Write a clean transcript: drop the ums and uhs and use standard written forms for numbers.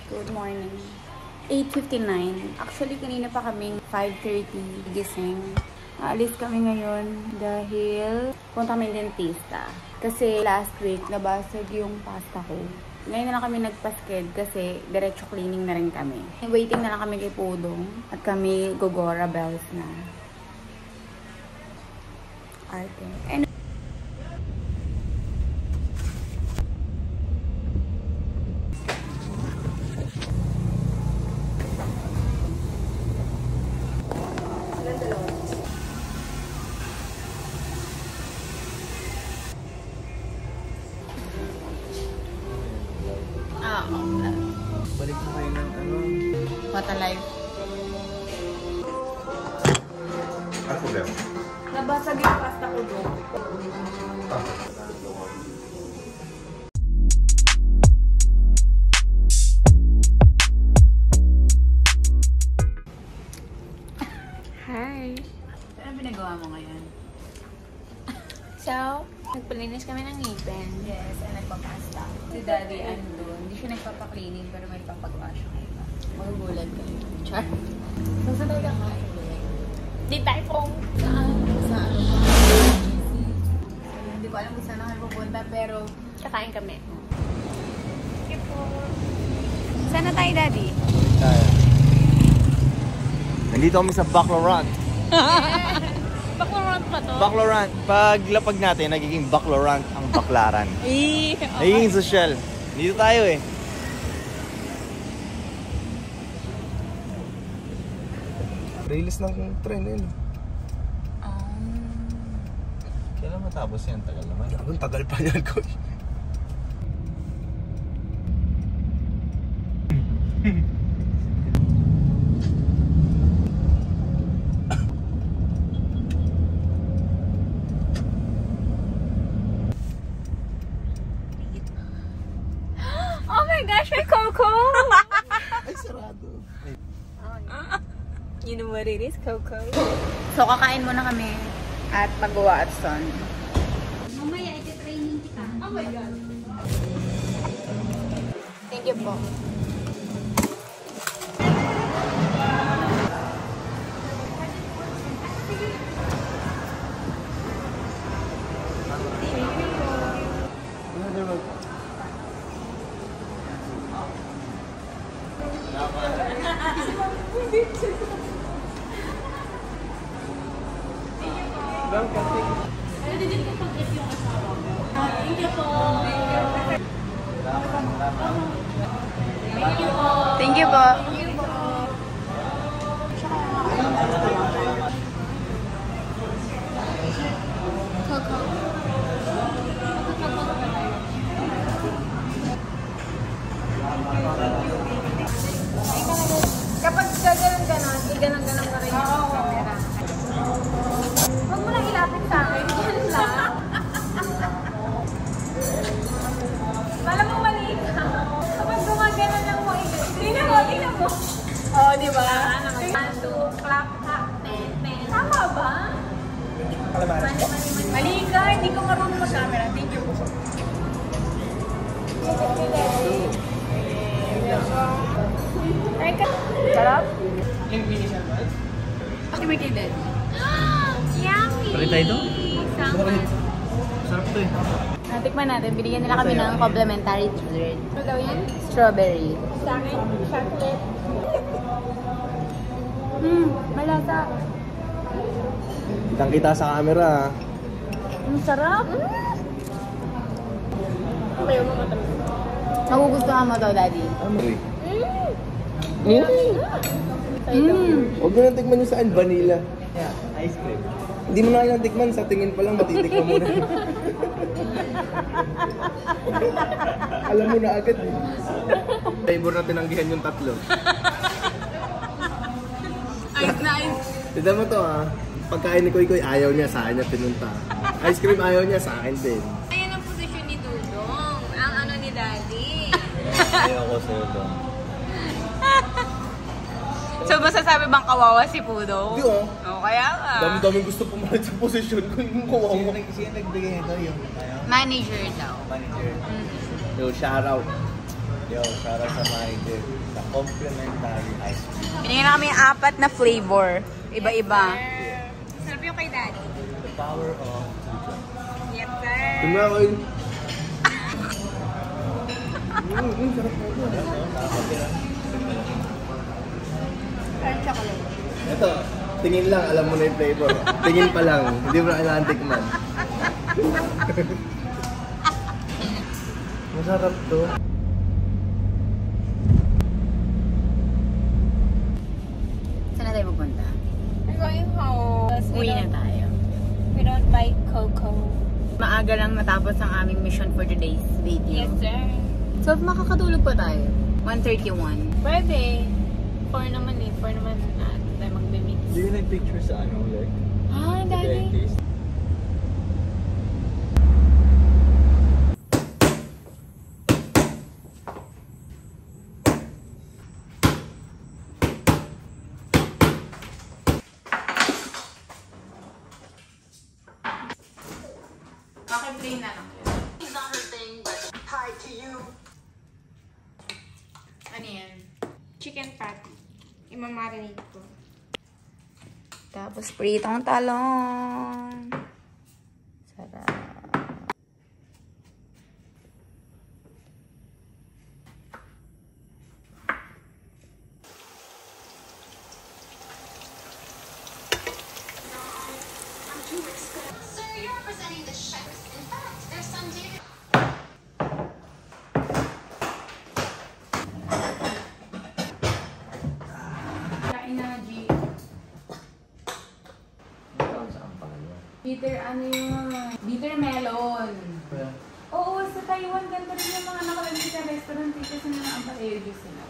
Good morning. 8:59. Actually, kanina pa kaming 5:30 gising. Aalis kami ngayon dahil punta kami dentista. Kasi last week, nabasag yung pasta ko. Ngayon na lang kami nagpasked kasi diretso cleaning na rin kami. Waiting na lang kami kay Pudong at kami Gogora Bells na. Arte. And balik na kayo ng ano? What a life. Ano problema? Nabasag yung pasta ko doon. Hi! Ano pinagawa mo ngayon? So, nagpalinis kami ng ngipin. Yes, and nagpapasta. Si Daddy andun. Hindi siya nagpapaklining pero may papagawa siya ngayon. Magugulat ka rin. Char. So, saan tayo kakain? Di tayo pong Saan? Saan? Hindi ko alam kung saan ako pupunta pero kakain kami. Sige po. Saan na tayo, Daddy? Nandito kami sa Baclaran. Baclaran pa to? Baclaran. Paglapag natin, nagiging Baclaran ang Baclaran. Nagiging social. Dito tayo eh. Release ng tren yun. Kailan matapos yan? Tagal naman. Ang tagal pa yan ko. Oh my gosh, may Coco! Ay, sarado. You know what it is, Coco? so kakain muna kami at pagawa at son. Mamaya, iti-training kita. Oh my God. Thank you po. Thank you po. Kapag gaganon-ganon, iganon-ganon ka rin yung camera. Huwag mo lang ilapit sa akin. Yan lang. Alam mo, mali ka. Kapag gumaganon lang mo, tingnan mo, tingnan mo. Oo, di ba? Ando, clap, clap, ten. Tama ba? Mali ka, hindi ko marunong mag-camera. Thank you. Sarap? Ako may kailan. Yummy! Balik tayo doon? Summer. Sarap to eh. Natikman natin. Binigyan nila kami ng complimentary dessert. Ano daw yan? Strawberry. Sa akin, chocolate. Malasa. Kitang kita sa camera. Ang sarap. Ayaw mo matamis. Magugustuhan mo to, Daddy. Huwag mo nang tikman yung saan, vanilla. Yeah, ice cream. Hindi mo na kailang tikman, sa tingin pa lang matitikman mo na. Alam mo na agad eh. Flavor na tinanggihan yung tatlo. Ice na ice. Tignan mo to ha. Pagkain ni Koy Koy, ayaw niya, sa akin niya pinunta. Ice cream ayaw niya, sa akin din. Ayan ang posisyon ni Dudong. Ang ano ni Daddy. Ayaw ko sa'yo to. So, masasabi bang kawawa si Pudo? Hindi oh. Oo, kaya nga. Dami-daming gusto pumalit sa posisyon ko yung kawawa. Sino nagbigay nito yung Manager daw. manager? Yo, shout out. Yo, shout out sa Maidir. Sa complimentary ice cream. Binigyan na kami 4 na flavor. Iba-iba. Sarap yung kay Daddy. The power of Yes, sir. Tumakoy. Parang chocolate. Ito, tingin lang, alam mo na yung flavor. Tingin pa lang, hindi mo na kailangan tikman. Masarap to. Saan na tayo magpunta? We're going home. Uwi na tayo. We don't buy cocoa. Maaga lang natapos ang aming mission for today's video. Yes, sir. So, makakatulog pa tayo. 1:31. Pwede. 4 naman eh. 4 naman na tayo magbe-mix. Do you like pictures sa ano, like? Ah, Daddy. Dentist? Play na lang. It's not her thing, but hi to you. Ano yan? Chicken patty. Imamarinate ko. Tapos pritong talong. Sarap. Sir, you're representing the chefs. In fact, there's some data. Kain na, G. Ito sa ampalaya. Bitter ano yun? Bitter melon. Oo, sa Taiwan, ganda rin yung mga nakalagay sa restaurant dito sa mga ampalaya juice nila.